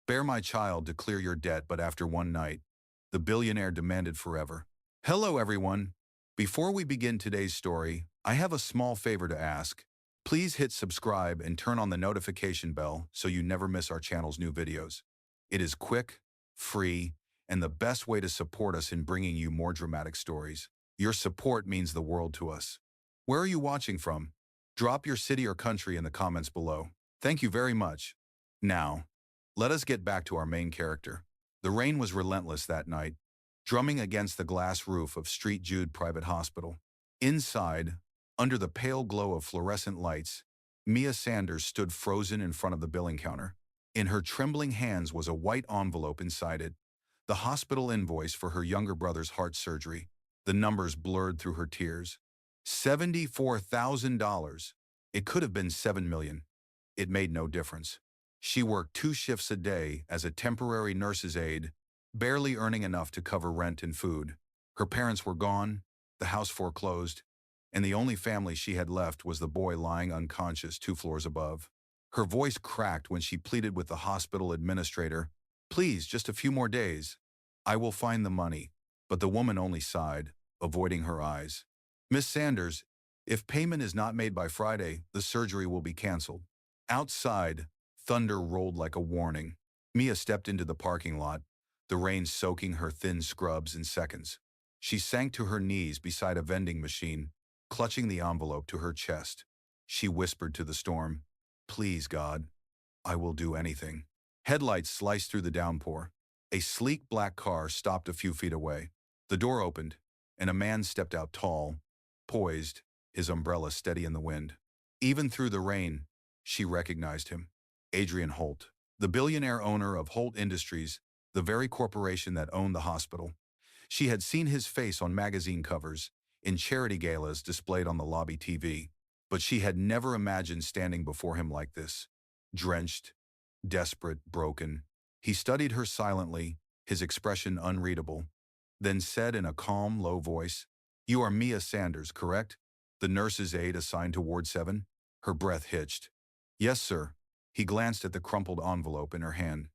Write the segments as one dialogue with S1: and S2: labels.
S1: Bear my child to clear your debt, but after one night, the billionaire demanded forever. Hello, everyone. Before we begin today's story, I have a small favor to ask. Please hit subscribe and turn on the notification bell so you never miss our channel's new videos. It is quick, free, and the best way to support us in bringing you more dramatic stories. Your support means the world to us. Where are you watching from? Drop your city or country in the comments below. Thank you very much. Now, let us get back to our main character. The rain was relentless that night, drumming against the glass roof of St. Jude Private Hospital. Inside, under the pale glow of fluorescent lights, Mia Sanders stood frozen in front of the billing counter. In her trembling hands was a white envelope inside it, the hospital invoice for her younger brother's heart surgery. The numbers blurred through her tears. $74,000. It could have been $7 million. It made no difference. She worked 2 shifts a day as a temporary nurse's aide, barely earning enough to cover rent and food. Her parents were gone, the house foreclosed, and the only family she had left was the boy lying unconscious 2 floors above. Her voice cracked when she pleaded with the hospital administrator, "Please, just a few more days. I will find the money." But the woman only sighed, avoiding her eyes. "Miss Sanders, if payment is not made by Friday, the surgery will be canceled." Outside, thunder rolled like a warning. Mia stepped into the parking lot, the rain soaking her thin scrubs in seconds. She sank to her knees beside a vending machine, clutching the envelope to her chest. She whispered to the storm, "Please, God, I will do anything." Headlights sliced through the downpour. A sleek black car stopped a few feet away. The door opened, and a man stepped out tall, poised, his umbrella steady in the wind. Even through the rain, she recognized him. Adrian Holt, the billionaire owner of Holt Industries, the very corporation that owned the hospital. She had seen his face on magazine covers, in charity galas displayed on the lobby TV, but she had never imagined standing before him like this. Drenched, desperate, broken. He studied her silently, his expression unreadable, then said in a calm, low voice, "You are Mia Sanders, correct? The nurse's aide assigned to Ward 7? Her breath hitched. "Yes, sir." He glanced at the crumpled envelope in her hand.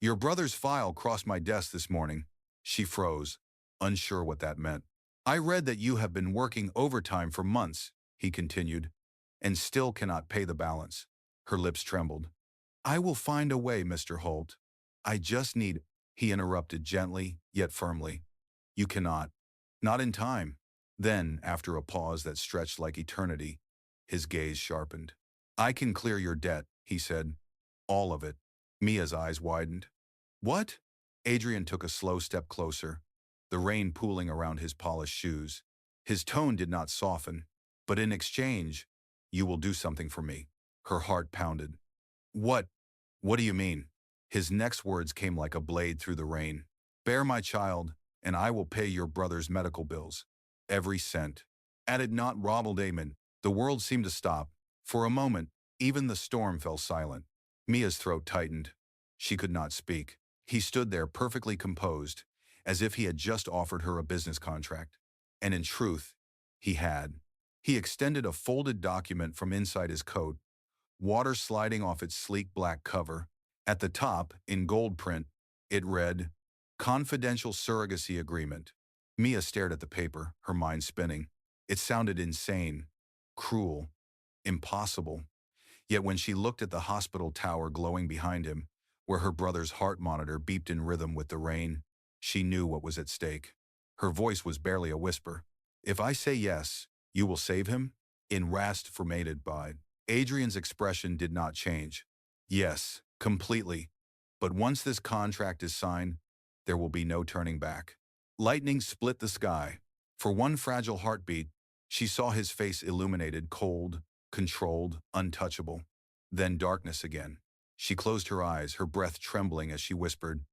S1: "Your brother's file crossed my desk this morning." She froze, unsure what that meant. "I read that you have been working overtime for months," he continued, "and still cannot pay the balance." Her lips trembled. "I will find a way, Mr. Holt. I just need—" He interrupted gently, yet firmly. "You cannot. Not in time." Then, after a pause that stretched like eternity, his gaze sharpened. "I can clear your debt," he said. "All of it." Mia's eyes widened. "What?" Adrian took a slow step closer, the rain pooling around his polished shoes. His tone did not soften. "But in exchange, you will do something for me." Her heart pounded. "What? What do you mean?" His next words came like a blade through the rain. "Bear my child, and I will pay your brother's medical bills. Every cent." At it not Robald Damon, the world seemed to stop. For a moment, even the storm fell silent. Mia's throat tightened. She could not speak. He stood there perfectly composed, as if he had just offered her a business contract. And in truth, he had. He extended a folded document from inside his coat, water sliding off its sleek black cover. At the top, in gold print, it read, "Confidential Surrogacy Agreement." Mia stared at the paper, her mind spinning. It sounded insane, cruel, impossible. Yet when she looked at the hospital tower glowing behind him, where her brother's heart monitor beeped in rhythm with the rain, she knew what was at stake. Her voice was barely a whisper. "If I say yes, you will save him?" In Rast formated by. Adrian's expression did not change. "Yes, completely. But once this contract is signed, there will be no turning back." Lightning split the sky. For one fragile heartbeat, she saw his face illuminated, cold, controlled, untouchable. Then darkness again. She closed her eyes, her breath trembling as she whispered,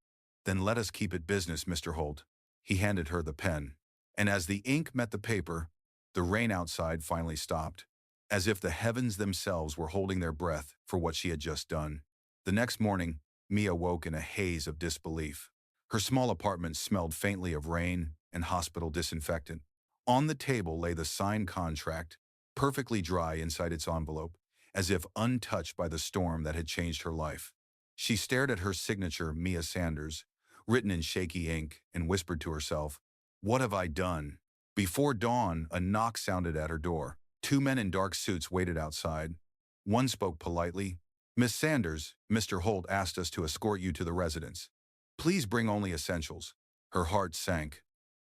S1: "Then let us keep it business, Mr. Holt." He handed her the pen. And as the ink met the paper, the rain outside finally stopped, as if the heavens themselves were holding their breath for what she had just done. The next morning, Mia woke in a haze of disbelief. Her small apartment smelled faintly of rain and hospital disinfectant. On the table lay the signed contract, perfectly dry inside its envelope, as if untouched by the storm that had changed her life. She stared at her signature, Mia Sanders, written in shaky ink, and whispered to herself, "What have I done?" Before dawn, a knock sounded at her door. Two men in dark suits waited outside. One spoke politely. "Miss Sanders, Mr. Holt asked us to escort you to the residence. Please bring only essentials." Her heart sank.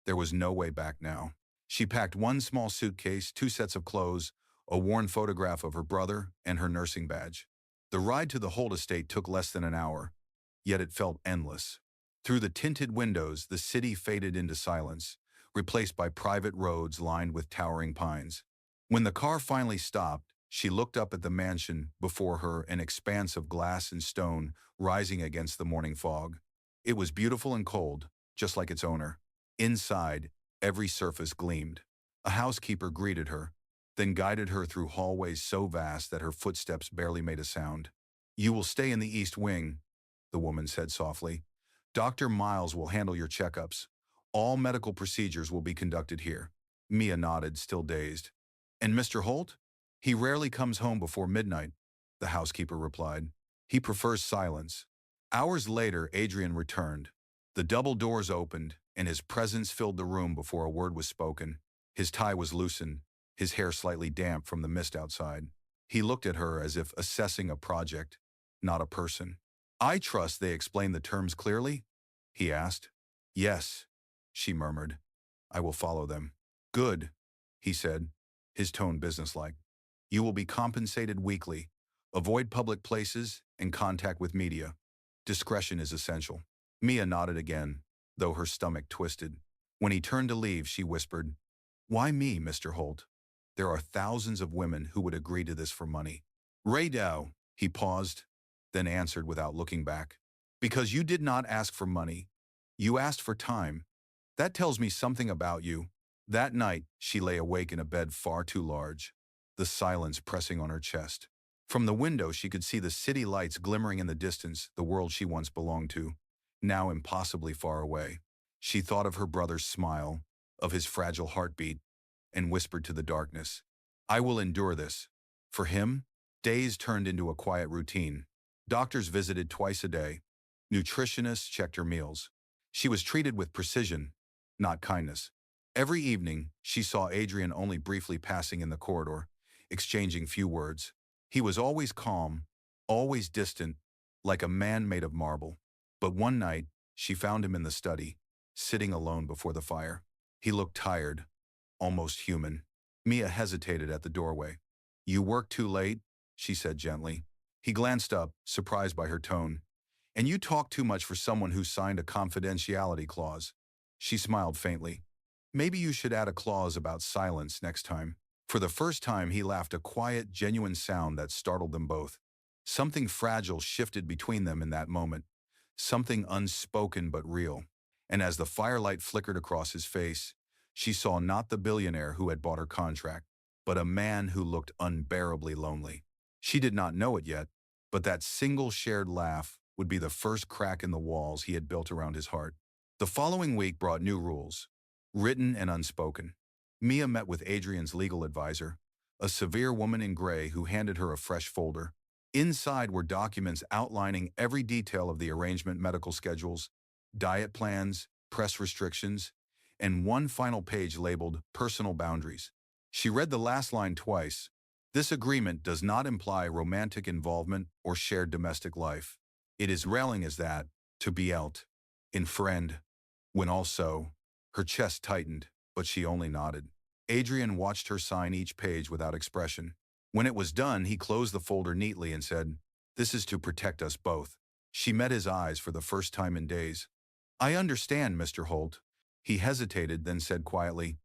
S1: There was no way back now. She packed one small suitcase, two sets of clothes, a worn photograph of her brother, and her nursing badge. The ride to the Holt estate took less than an hour, yet it felt endless. Through the tinted windows, the city faded into silence, replaced by private roads lined with towering pines. When the car finally stopped, she looked up at the mansion before her, an expanse of glass and stone rising against the morning fog. It was beautiful and cold, just like its owner. Inside, every surface gleamed. A housekeeper greeted her, then guided her through hallways so vast that her footsteps barely made a sound. "You will stay in the East Wing," the woman said softly. "Dr. Miles will handle your checkups. All medical procedures will be conducted here." Mia nodded, still dazed. "And Mr. Holt? He rarely comes home before midnight," the housekeeper replied. "He prefers silence." Hours later, Adrian returned. The double doors opened, and his presence filled the room before a word was spoken. His tie was loosened, his hair slightly damp from the mist outside. He looked at her as if assessing a project, not a person. "I trust they explain the terms clearly?" he asked. "Yes," she murmured. "I will follow them." "Good," he said, his tone businesslike. "You will be compensated weekly. Avoid public places and contact with media. Discretion is essential." Mia nodded again, though her stomach twisted. When he turned to leave, she whispered, "Why me, Mr. Holt? There are thousands of women who would agree to this for money." "Dow," he paused, then answered without looking back. "Because you did not ask for money. You asked for time. That tells me something about you." That night, she lay awake in a bed far too large, the silence pressing on her chest. From the window, she could see the city lights glimmering in the distance, the world she once belonged to, now impossibly far away. She thought of her brother's smile, of his fragile heartbeat, and whispered to the darkness, "I will endure this." For him, days turned into a quiet routine. Doctors visited twice a day. Nutritionists checked her meals. She was treated with precision, not kindness. Every evening, she saw Adrian only briefly passing in the corridor, exchanging few words. He was always calm, always distant, like a man made of marble. But one night, she found him in the study, sitting alone before the fire. He looked tired, almost human. Mia hesitated at the doorway. "You work too late?" she said gently. He glanced up, surprised by her tone. "And you talk too much for someone who signed a confidentiality clause." She smiled faintly. "Maybe you should add a clause about silence next time." For the first time, he laughed, a quiet, genuine sound that startled them both. Something fragile shifted between them in that moment, something unspoken but real. And as the firelight flickered across his face, she saw not the billionaire who had bought her contract, but a man who looked unbearably lonely. She did not know it yet, but that single shared laugh would be the first crack in the walls he had built around his heart. The following week brought new rules, written and unspoken. Mia met with Adrian's legal advisor, a severe woman in gray who handed her a fresh folder. Inside were documents outlining every detail of the arrangement, medical schedules, diet plans, press restrictions, and one final page labeled personal boundaries. She read the last line twice. "This agreement does not imply romantic involvement or shared domestic life. It is railing as that, to be out, in friend." When also, her chest tightened, but she only nodded. Adrian watched her sign each page without expression. When it was done, he closed the folder neatly and said, "This is to protect us both." She met his eyes for the first time in days. "I understand, Mr. Holt." He hesitated, then said quietly,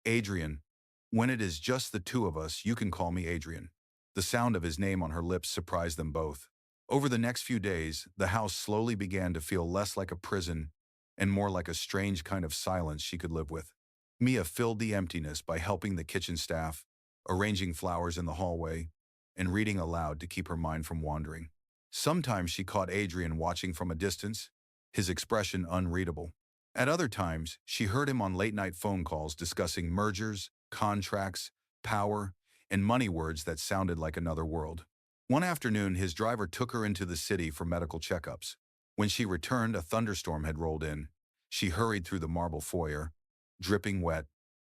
S1: "Adrian, when it is just the two of us, you can call me Adrian." The sound of his name on her lips surprised them both. Over the next few days, the house slowly began to feel less like a prison and more like a strange kind of silence she could live with. Mia filled the emptiness by helping the kitchen staff, arranging flowers in the hallway, and reading aloud to keep her mind from wandering. Sometimes she caught Adrian watching from a distance, his expression unreadable. At other times, she heard him on late-night phone calls discussing mergers, contracts, power, and money, words that sounded like another world. One afternoon, his driver took her into the city for medical checkups. When she returned, a thunderstorm had rolled in. She hurried through the marble foyer, dripping wet,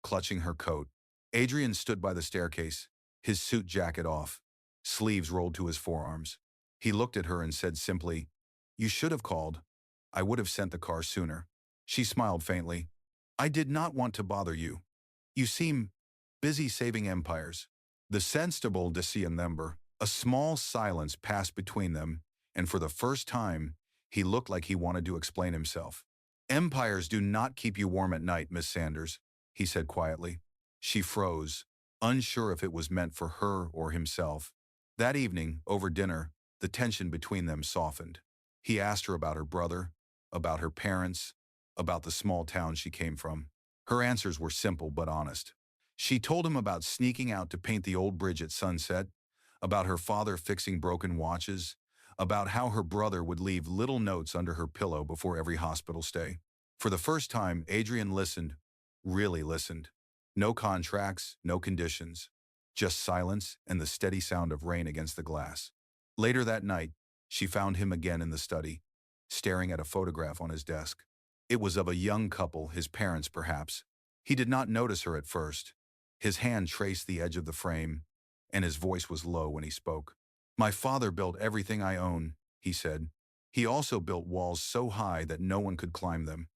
S1: clutching her coat. Adrian stood by the staircase, his suit jacket off, sleeves rolled to his forearms. He looked at her and said simply, "You should have called. I would have sent the car sooner." She smiled faintly. "I did not want to bother you. You seem busy saving empires." The sensible December, a small silence passed between them, and for the first time, he looked like he wanted to explain himself. "Empires do not keep you warm at night, Miss Sanders," he said quietly. She froze, unsure if it was meant for her or himself. That evening, over dinner, the tension between them softened. He asked her about her brother, about her parents, about the small town she came from. Her answers were simple but honest. She told him about sneaking out to paint the old bridge at sunset, about her father fixing broken watches, about how her brother would leave little notes under her pillow before every hospital stay. For the first time, Adrian listened, really listened. No contracts, no conditions, just silence and the steady sound of rain against the glass. Later that night, she found him again in the study, staring at a photograph on his desk. It was of a young couple, his parents perhaps. He did not notice her at first. His hand traced the edge of the frame, and his voice was low when he spoke. "My father built everything I own," he said. "He also built walls so high that no one could climb them.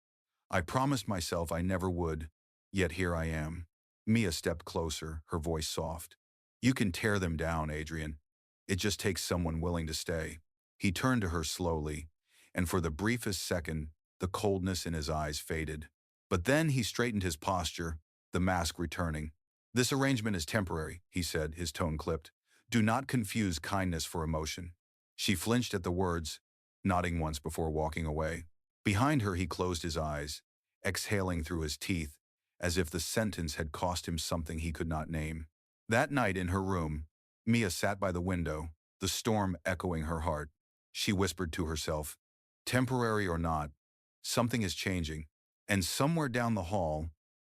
S1: I promised myself I never would, yet here I am." Mia stepped closer, her voice soft. "You can tear them down, Adrian. It just takes someone willing to stay." He turned to her slowly, and for the briefest second, the coldness in his eyes faded. But then he straightened his posture, the mask returning. "This arrangement is temporary," he said, his tone clipped. "Do not confuse kindness for emotion." She flinched at the words, nodding once before walking away. Behind her, he closed his eyes, exhaling through his teeth, as if the sentence had cost him something he could not name. That night in her room, Mia sat by the window, the storm echoing her heart. She whispered to herself, "Temporary or not, something is changing." And somewhere down the hall,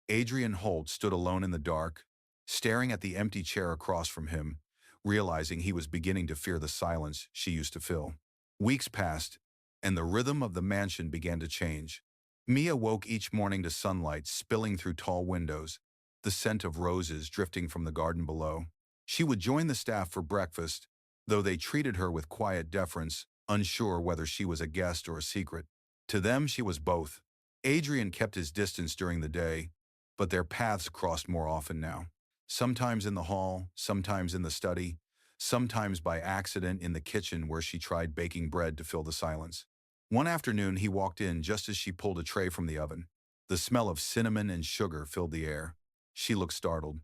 S1: Adrian Holt stood alone in the dark, staring at the empty chair across from him, realizing he was beginning to fear the silence she used to fill. Weeks passed, and the rhythm of the mansion began to change. Mia woke each morning to sunlight spilling through tall windows, the scent of roses drifting from the garden below. She would join the staff for breakfast, though they treated her with quiet deference, unsure whether she was a guest or a secret. To them, she was both. Adrian kept his distance during the day, but their paths crossed more often now. Sometimes in the hall, sometimes in the study, sometimes by accident in the kitchen where she tried baking bread to fill the silence. One afternoon, he walked in just as she pulled a tray from the oven. The smell of cinnamon and sugar filled the air. She looked startled.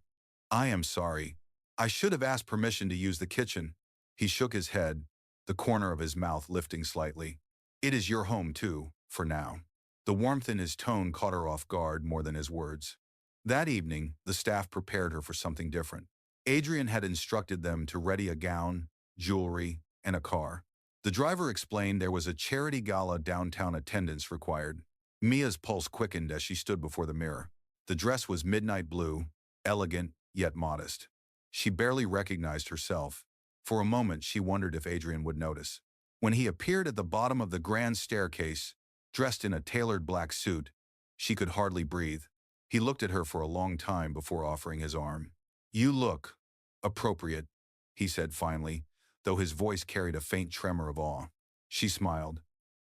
S1: "I am sorry. I should have asked permission to use the kitchen." He shook his head, the corner of his mouth lifting slightly. "It is your home, too, for now." The warmth in his tone caught her off guard more than his words. That evening, the staff prepared her for something different. Adrian had instructed them to ready a gown, jewelry, and a car. The driver explained there was a charity gala downtown attendance required. Mia's pulse quickened as she stood before the mirror. The dress was midnight blue, elegant yet modest. She barely recognized herself. For a moment, she wondered if Adrian would notice. When he appeared at the bottom of the grand staircase, dressed in a tailored black suit, she could hardly breathe. He looked at her for a long time before offering his arm. "You look appropriate," he said finally, though his voice carried a faint tremor of awe. She smiled.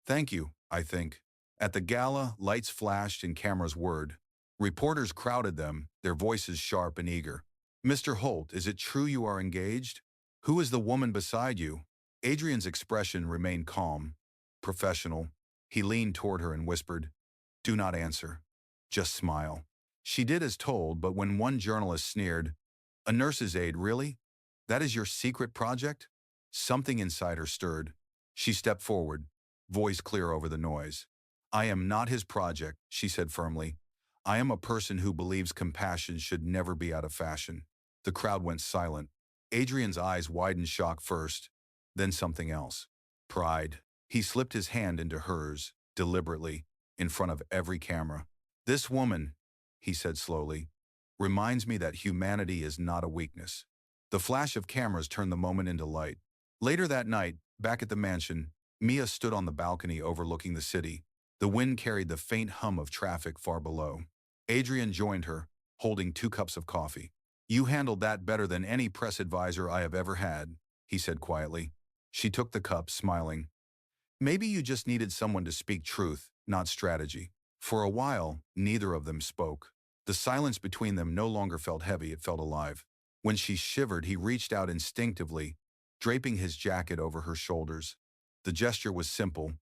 S1: "Thank you, I think." At the gala, lights flashed and cameras whirred. Reporters crowded them, their voices sharp and eager. "Mr. Holt, is it true you are engaged? Who is the woman beside you?" Adrian's expression remained calm, professional. He leaned toward her and whispered, "Do not answer. Just smile." She did as told, but when one journalist sneered, "A nurse's aide, really? That is your secret project?" Something inside her stirred. She stepped forward, voice clear over the noise. "I am not his project," she said firmly. "I am a person who believes compassion should never be out of fashion." The crowd went silent. Adrian's eyes widened shock first, then something else. Pride. He slipped his hand into hers, deliberately, in front of every camera. "This woman," he said slowly, "reminds me that humanity is not a weakness." The flash of cameras turned the moment into light. Later that night, back at the mansion, Mia stood on the balcony overlooking the city. The wind carried the faint hum of traffic far below. Adrian joined her, holding 2 cups of coffee. "You handled that better than any press advisor I have ever had," he said quietly. She took the cup, smiling. "Maybe you just needed someone to speak truth, not strategy." For a while, neither of them spoke. The silence between them no longer felt heavy, it felt alive. When she shivered, he reached out instinctively, draping his jacket over her shoulders. The gesture was simple,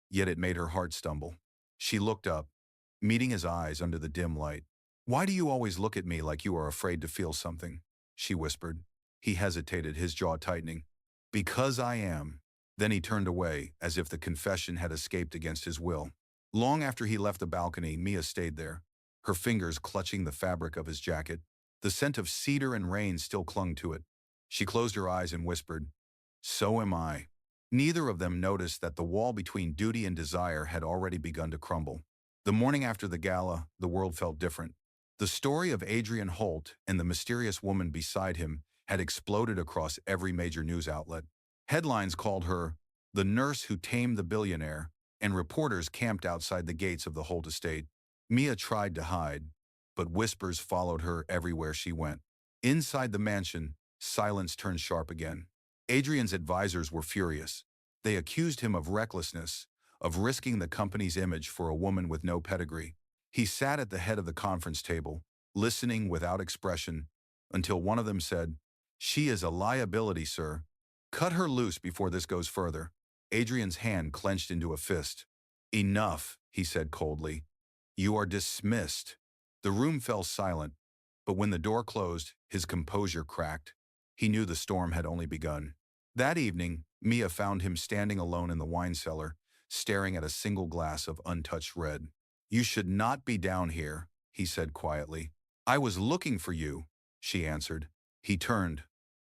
S1: yet it made her heart stumble. She looked up, meeting his eyes under the dim light. "Why do you always look at me like you are afraid to feel something?" she whispered. He hesitated, his jaw tightening. "Because I am." Then he turned away, as if the confession had escaped against his will. Long after he left the balcony, Mia stayed there, her fingers clutching the fabric of his jacket. The scent of cedar and rain still clung to it. She closed her eyes and whispered, "So am I." Neither of them noticed that the wall between duty and desire had already begun to crumble. The morning after the gala, the world felt different. The story of Adrian Holt and the mysterious woman beside him had exploded across every major news outlet. Headlines called her the nurse who tamed the billionaire, and reporters camped outside the gates of the Holt estate. Mia tried to hide, but whispers followed her everywhere she went. Inside the mansion, silence turned sharp again. Adrian's advisors were furious. They accused him of recklessness, of risking the company's image for a woman with no pedigree. He sat at the head of the conference table, listening without expression, until one of them said, "She is a liability, sir. Cut her loose before this goes further." Adrian's hand clenched into a fist. "Enough," he said coldly. "You are dismissed." The room fell silent, but when the door closed, his composure cracked. He knew the storm had only begun. That evening, Mia found him standing alone in the wine cellar, staring at a single glass of untouched red. "You should not be down here," he said quietly. "I was looking for you," she answered. He turned,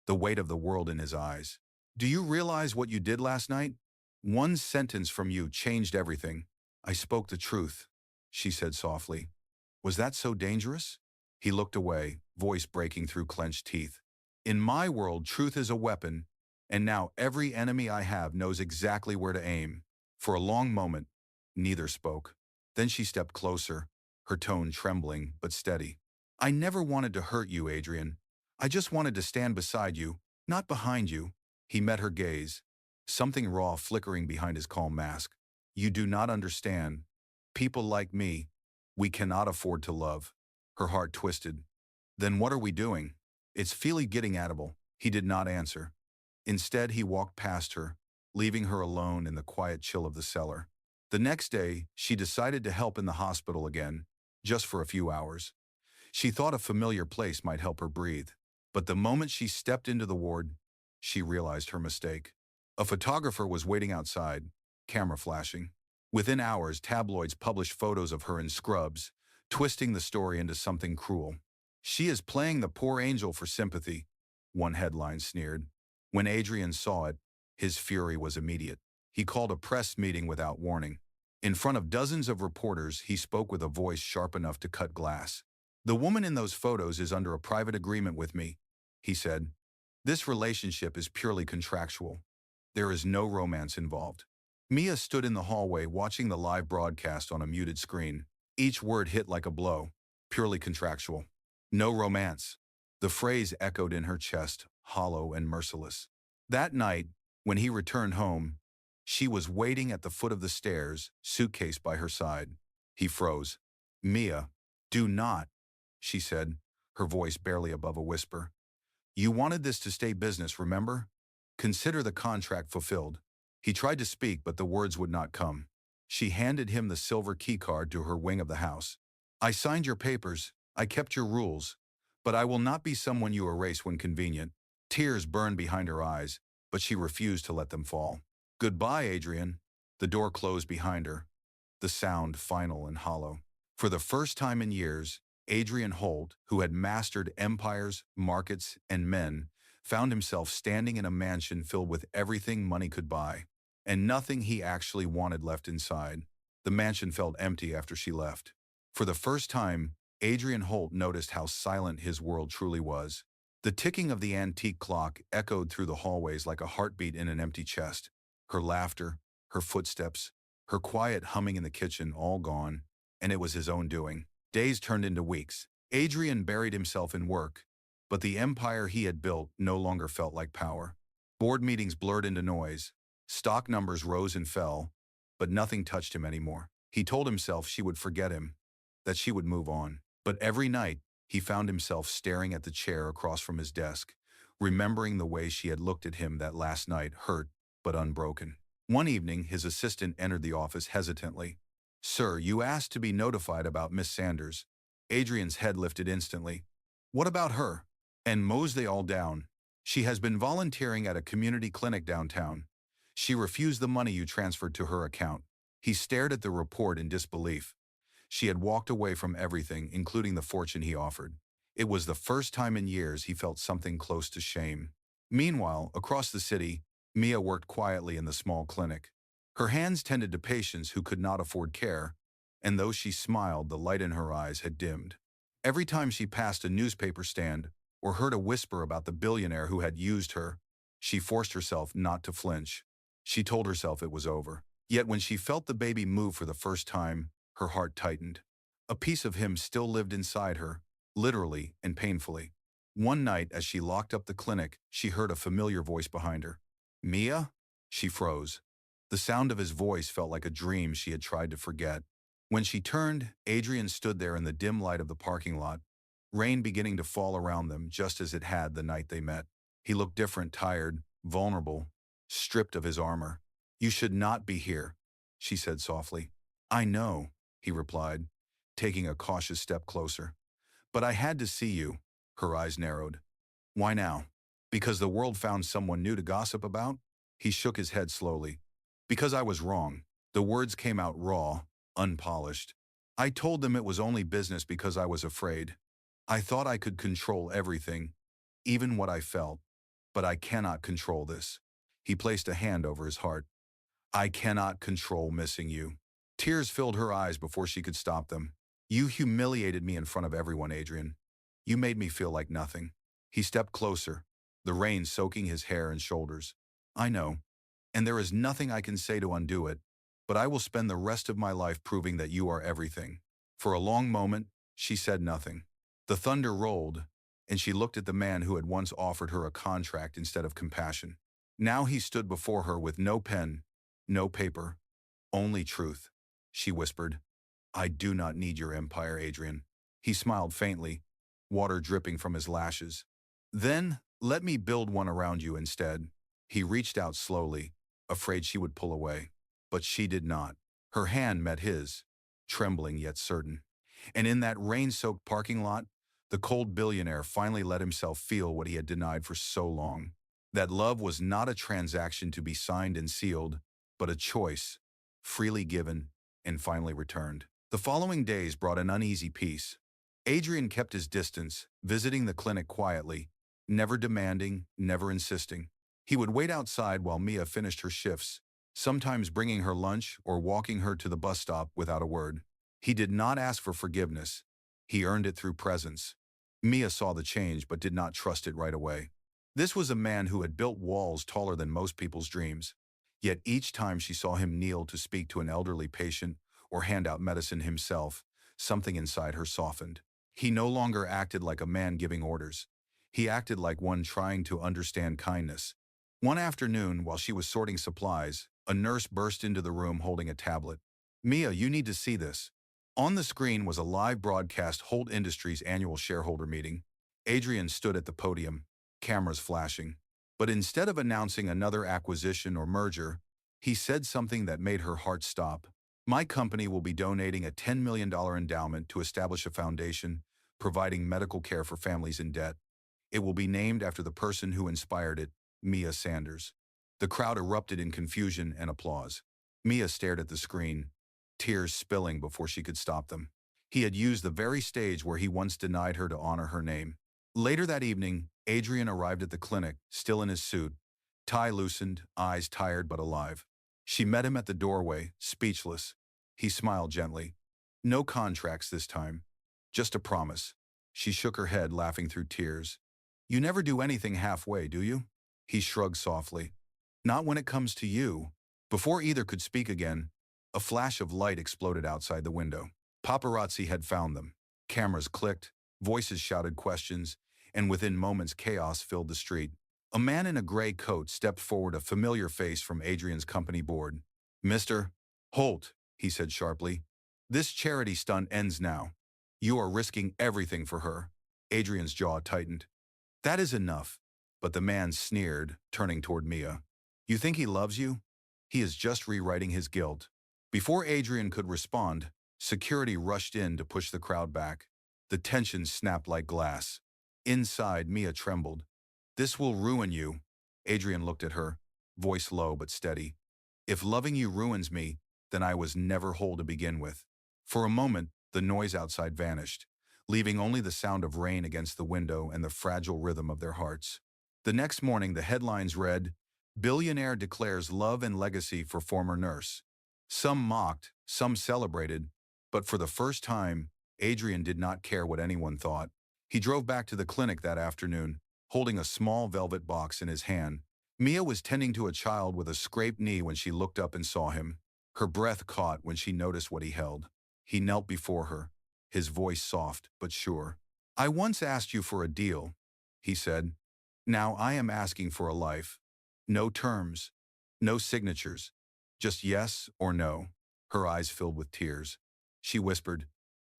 S1: the weight of the world in his eyes. "Do you realize what you did last night? One sentence from you changed everything." "I spoke the truth," she said softly. "Was that so dangerous?" He looked away, voice breaking through clenched teeth. "In my world, truth is a weapon, and now every enemy I have knows exactly where to aim." For a long moment, neither spoke. Then she stepped closer, her tone trembling but steady. "I never wanted to hurt you, Adrian. I just wanted to stand beside you, not behind you." He met her gaze, something raw flickering behind his calm mask. "You do not understand. People like me, we cannot afford to love." Her heart twisted. "Then what are we doing?" "It's feeling getting atable." He did not answer. Instead, he walked past her, leaving her alone in the quiet chill of the cellar. The next day, she decided to help in the hospital again, just for a few hours. She thought a familiar place might help her breathe. But the moment she stepped into the ward, she realized her mistake. A photographer was waiting outside, camera flashing. Within hours, tabloids published photos of her in scrubs, twisting the story into something cruel. "She is playing the poor angel for sympathy," one headline sneered. When Adrian saw it, his fury was immediate. He called a press meeting without warning. In front of dozens of reporters, he spoke with a voice sharp enough to cut glass. "The woman in those photos is under a private agreement with me," he said. "This relationship is purely contractual. There is no romance involved." Mia stood in the hallway watching the live broadcast on a muted screen. Each word hit like a blow. Purely contractual. No romance. The phrase echoed in her chest, hollow and merciless. That night, when he returned home, she was waiting at the foot of the stairs, suitcase by her side. He froze. "Mia, do not," she said, her voice barely above a whisper. "You wanted this to stay business, remember? Consider the contract fulfilled." He tried to speak, but the words would not come. She handed him the silver keycard to her wing of the house. "I signed your papers, I kept your rules, but I will not be someone you erase when convenient." Tears burned behind her eyes, but she refused to let them fall. "Goodbye, Adrian." The door closed behind her, the sound final and hollow. For the first time in years, Adrian Holt, who had mastered empires, markets, and men, found himself standing in a mansion filled with everything money could buy, and nothing he actually wanted left inside. The mansion felt empty after she left. For the first time, Adrian Holt noticed how silent his world truly was. The ticking of the antique clock echoed through the hallways like a heartbeat in an empty chest. Her laughter, her footsteps, her quiet humming in the kitchen all gone, and it was his own doing. Days turned into weeks. Adrian buried himself in work, but the empire he had built no longer felt like power. Board meetings blurred into noise. Stock numbers rose and fell, but nothing touched him anymore. He told himself she would forget him, that she would move on. But every night, he found himself staring at the chair across from his desk, remembering the way she had looked at him that last night, hurt but unbroken. One evening, his assistant entered the office hesitantly. "Sir, you asked to be notified about Miss Sanders." Adrian's head lifted instantly. "What about her?" "And mows they all down. She has been volunteering at a community clinic downtown. She refused the money you transferred to her account." He stared at the report in disbelief. She had walked away from everything, including the fortune he offered. It was the first time in years he felt something close to shame. Meanwhile, across the city, Mia worked quietly in the small clinic. Her hands tended to patients who could not afford care, and though she smiled, the light in her eyes had dimmed. Every time she passed a newspaper stand or heard a whisper about the billionaire who had used her, she forced herself not to flinch. She told herself it was over. Yet when she felt the baby move for the first time, her heart tightened. A piece of him still lived inside her, literally and painfully. One night, as she locked up the clinic, she heard a familiar voice behind her. "Mia?" She froze. The sound of his voice felt like a dream she had tried to forget. When she turned, Adrian stood there in the dim light of the parking lot, rain beginning to fall around them just as it had the night they met. He looked different, tired, vulnerable, stripped of his armor. "You should not be here," she said softly. "I know," he replied, taking a cautious step closer. "But I had to see you." Her eyes narrowed. "Why now? Because the world found someone new to gossip about?" He shook his head slowly. "Because I was wrong." The words came out raw, unpolished. "I told them it was only business because I was afraid. I thought I could control everything, even what I felt. But I cannot control this." He placed a hand over his heart. "I cannot control missing you." Tears filled her eyes before she could stop them. "You humiliated me in front of everyone, Adrian. You made me feel like nothing." He stepped closer, the rain soaking his hair and shoulders. "I know, and there is nothing I can say to undo it, but I will spend the rest of my life proving that you are everything." For a long moment, she said nothing. The thunder rolled, and she looked at the man who had once offered her a contract instead of compassion. Now he stood before her with no pen, no paper, only truth. She whispered, "I do not need your empire, Adrian." He smiled faintly, water dripping from his lashes. "Then, let me build one around you instead." He reached out slowly, afraid she would pull away. But she did not. Her hand met his, trembling yet certain. And in that rain-soaked parking lot, the cold billionaire finally let himself feel what he had denied for so long. That love was not a transaction to be signed and sealed, but a choice, freely given and finally returned. The following days brought an uneasy peace. Adrian kept his distance, visiting the clinic quietly, never demanding, never insisting. He would wait outside while Mia finished her shifts, sometimes bringing her lunch or walking her to the bus stop without a word. He did not ask for forgiveness. He earned it through presence. Mia saw the change but did not trust it right away. This was a man who had built walls taller than most people's dreams. Yet each time she saw him kneel to speak to an elderly patient or hand out medicine himself, something inside her softened. He no longer acted like a man giving orders. He acted like one trying to understand kindness. One afternoon, while she was sorting supplies, a nurse burst into the room holding a tablet. "Mia, you need to see this." On the screen was a live broadcast Holt Industries annual shareholder meeting. Adrian stood at the podium, cameras flashing. But instead of announcing another acquisition or merger, he said something that made her heart stop. "My company will be donating a $10 million endowment to establish a foundation providing medical care for families in debt. It will be named after the person who inspired it, Mia Sanders." The crowd erupted in confusion and applause. Mia stared at the screen, tears spilling before she could stop them. He had used the very stage where he once denied her to honor her name. Later that evening, Adrian arrived at the clinic, still in his suit, tie loosened, eyes tired but alive. She met him at the doorway, speechless. He smiled gently. "No contracts this time. Just a promise." She shook her head, laughing through tears. You never do anything halfway, do you? He shrugged softly. Not when it comes to you. Before either could speak again, a flash of light exploded outside the window. Paparazzi had found them. Cameras clicked, voices shouted questions, and within moments chaos filled the street. A man in a gray coat stepped forward, a familiar face from Adrian's company board. Mr. Holt, he said sharply. This charity stunt ends now. You are risking everything for her. Adrian's jaw tightened. That is enough. But the man sneered, turning toward Mia. You think he loves you? He is just rewriting his guilt. Before Adrian could respond, security rushed in to push the crowd back. The tension snapped like glass. Inside, Mia trembled. This will ruin you. Adrian looked at her, voice low but steady. If loving you ruins me, then I was never whole to begin with. For a moment, the noise outside vanished, leaving only the sound of rain against the window and the fragile rhythm of their hearts. The next morning, the headlines read, Billionaire declares love and legacy for former nurse. Some mocked, some celebrated, but for the first time, Adrian did not care what anyone thought. He drove back to the clinic that afternoon, holding a small velvet box in his hand. Mia was tending to a child with a scraped knee when she looked up and saw him. Her breath caught when she noticed what he held. He knelt before her, his voice soft but sure. I once asked you for a deal, he said. Now I am asking for a life. No terms, no signatures, just yes or no. Her eyes filled with tears. She whispered,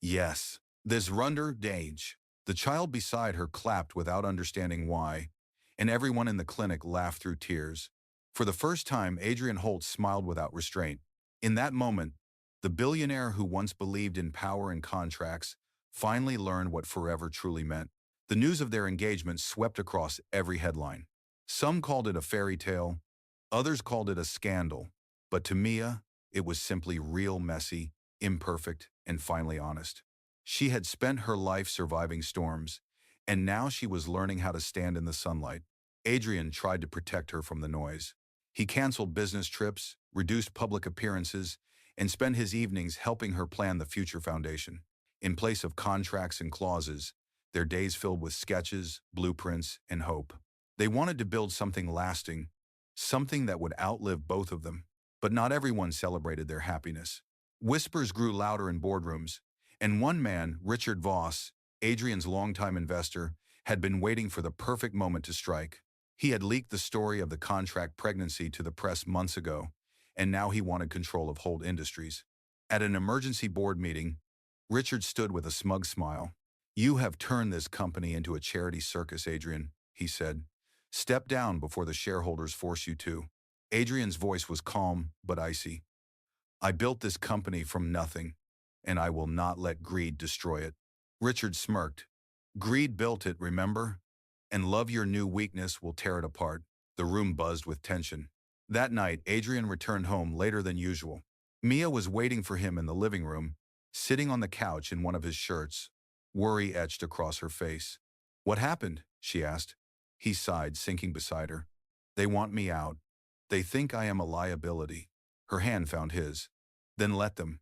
S1: yes. This runder Dage. The child beside her clapped without understanding why, and everyone in the clinic laughed through tears. For the first time, Adrian Holt smiled without restraint. In that moment, the billionaire who once believed in power and contracts finally learned what forever truly meant. The news of their engagement swept across every headline. Some called it a fairy tale, others called it a scandal, but to Mia, it was simply real, messy, imperfect, and finally honest. She had spent her life surviving storms, and now she was learning how to stand in the sunlight. Adrian tried to protect her from the noise. He canceled business trips, reduced public appearances, and spent his evenings helping her plan the future foundation. In place of contracts and clauses, their days filled with sketches, blueprints, and hope. They wanted to build something lasting, something that would outlive both of them. But not everyone celebrated their happiness. Whispers grew louder in boardrooms, and one man, Richard Voss, Adrian's longtime investor, had been waiting for the perfect moment to strike. He had leaked the story of the contract pregnancy to the press months ago, and now he wanted control of Holt Industries. At an emergency board meeting, Richard stood with a smug smile. You have turned this company into a charity circus, Adrian, he said. Step down before the shareholders force you to. Adrian's voice was calm but icy. I built this company from nothing, and I will not let greed destroy it. Richard smirked. Greed built it, remember? And love your new weakness will tear it apart. The room buzzed with tension. That night, Adrian returned home later than usual. Mia was waiting for him in the living room, sitting on the couch in one of his shirts, worry etched across her face. What happened? She asked. He sighed, sinking beside her. They want me out. They think I am a liability. Her hand found his. Then let them.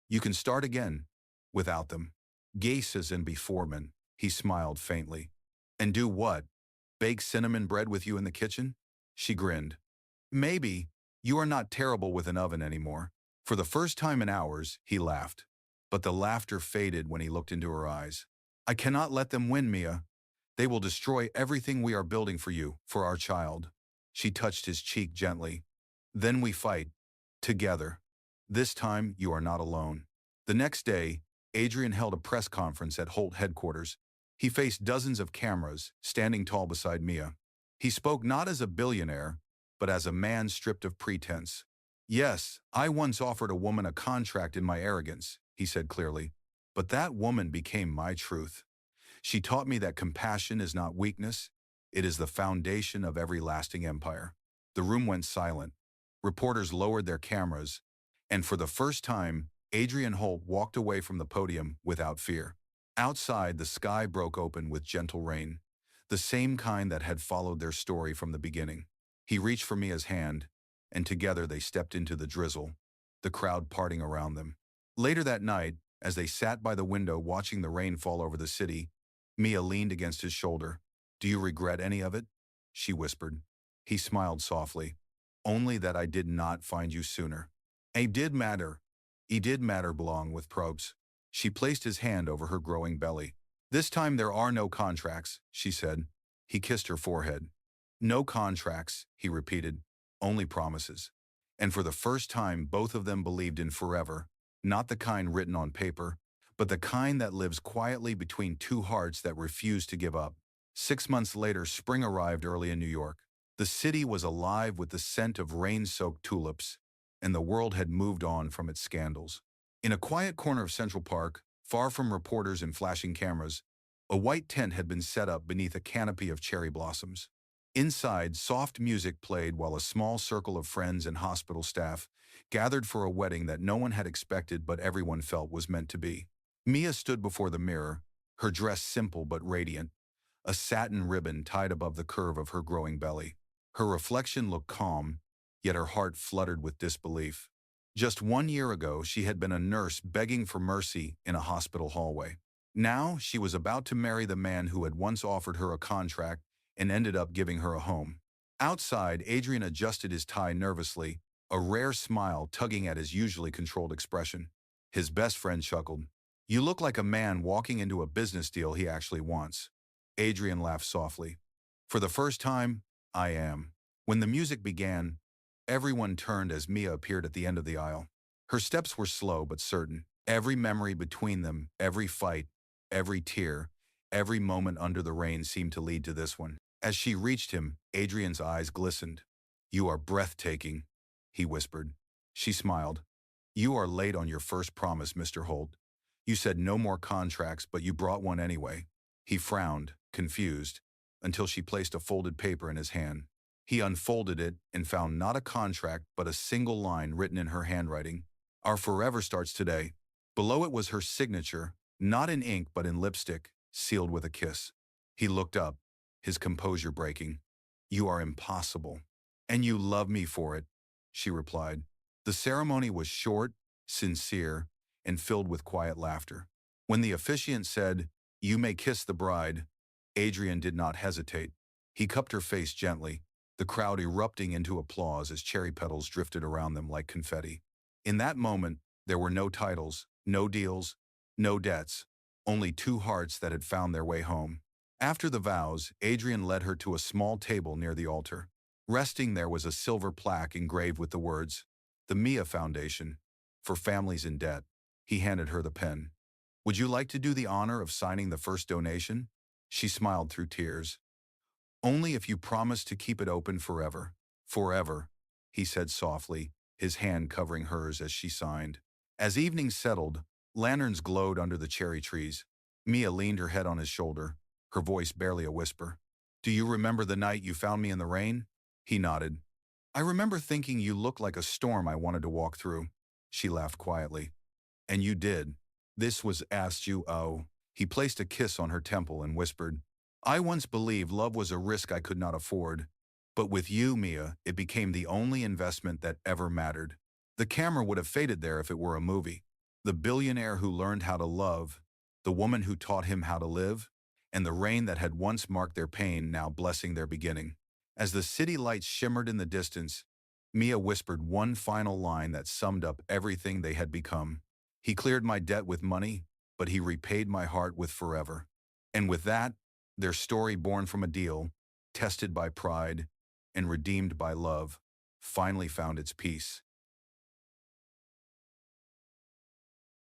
S1: You can start again, without them. Gases and be foreman, he smiled faintly. And do what? Bake cinnamon bread with you in the kitchen? She grinned. Maybe. You are not terrible with an oven anymore. For the first time in hours, he laughed. But the laughter faded when he looked into her eyes. I cannot let them win, Mia. They will destroy everything we are building for you, for our child. She touched his cheek gently. Then we fight. Together. This time, you are not alone. The next day, Adrian held a press conference at Holt headquarters. He faced dozens of cameras, standing tall beside Mia. He spoke not as a billionaire, but as a man stripped of pretense. Yes, I once offered a woman a contract in my arrogance, he said clearly. But that woman became my truth. She taught me that compassion is not weakness, it is the foundation of every lasting empire. The room went silent. Reporters lowered their cameras, and for the first time, Adrian Holt walked away from the podium without fear. Outside, the sky broke open with gentle rain, the same kind that had followed their story from the beginning. He reached for Mia's hand, and together they stepped into the drizzle, the crowd parting around them. Later that night, as they sat by the window watching the rain fall over the city, Mia leaned against his shoulder. Do you regret any of it? She whispered. He smiled softly. Only that I did not find you sooner. It did matter. It did matter belong with probes. She placed his hand over her growing belly. This time there are no contracts, she said. He kissed her forehead. No contracts, he repeated. Only promises. And for the first time, both of them believed in forever, not the kind written on paper, but the kind that lives quietly between two hearts that refuse to give up. 6 months later, spring arrived early in New York. The city was alive with the scent of rain-soaked tulips, and the world had moved on from its scandals. In a quiet corner of Central Park, far from reporters and flashing cameras, a white tent had been set up beneath a canopy of cherry blossoms. Inside, soft music played while a small circle of friends and hospital staff gathered for a wedding that no one had expected but everyone felt was meant to be. Mia stood before the mirror, her dress simple but radiant, a satin ribbon tied above the curve of her growing belly. Her reflection looked calm, yet her heart fluttered with disbelief. Just 1 year ago, she had been a nurse begging for mercy in a hospital hallway. Now, she was about to marry the man who had once offered her a contract and ended up giving her a home. Outside, Adrian adjusted his tie nervously, a rare smile tugging at his usually controlled expression. His best friend chuckled. You look like a man walking into a business deal he actually wants. Adrian laughed softly. For the first time, I am. When the music began, everyone turned as Mia appeared at the end of the aisle. Her steps were slow but certain. Every memory between them, every fight, every tear, every moment under the rain seemed to lead to this one. As she reached him, Adrian's eyes glistened. You are breathtaking, he whispered. She smiled. You are late on your first promise, Mr. Holt. You said no more contracts, but you brought one anyway. He frowned, confused, until she placed a folded paper in his hand. He unfolded it and found not a contract but a single line written in her handwriting. Our forever starts today. Below it was her signature, not in ink but in lipstick, sealed with a kiss. He looked up, his composure breaking. You are impossible. And you love me for it, she replied. The ceremony was short, sincere, and filled with quiet laughter. When the officiant said, You may kiss the bride, Adrian did not hesitate. He cupped her face gently, the crowd erupting into applause as cherry petals drifted around them like confetti. In that moment, there were no titles, no deals, no debts, only two hearts that had found their way home. After the vows, Adrian led her to a small table near the altar. Resting there was a silver plaque engraved with the words, The Mia Foundation, for families in debt. He handed her the pen. Would you like to do the honor of signing the first donation? She smiled through tears. Only if you promise to keep it open forever. Forever, he said softly, his hand covering hers as she signed. As evening settled, lanterns glowed under the cherry trees. Mia leaned her head on his shoulder, her voice barely a whisper. Do you remember the night you found me in the rain? He nodded. I remember thinking you looked like a storm I wanted to walk through. She laughed quietly. And you did. This was asked you, oh. He placed a kiss on her temple and whispered, I once believed love was a risk I could not afford. But with you, Mia, it became the only investment that ever mattered. The camera would have faded there if it were a movie. The billionaire who learned how to love, the woman who taught him how to live, and the rain that had once marked their pain now blessing their beginning. As the city lights shimmered in the distance, Mia whispered one final line that summed up everything they had become. He cleared my debt with money, but he repaid my heart with forever. And with that, their story born from a deal, tested by pride, and redeemed by love, finally found its peace.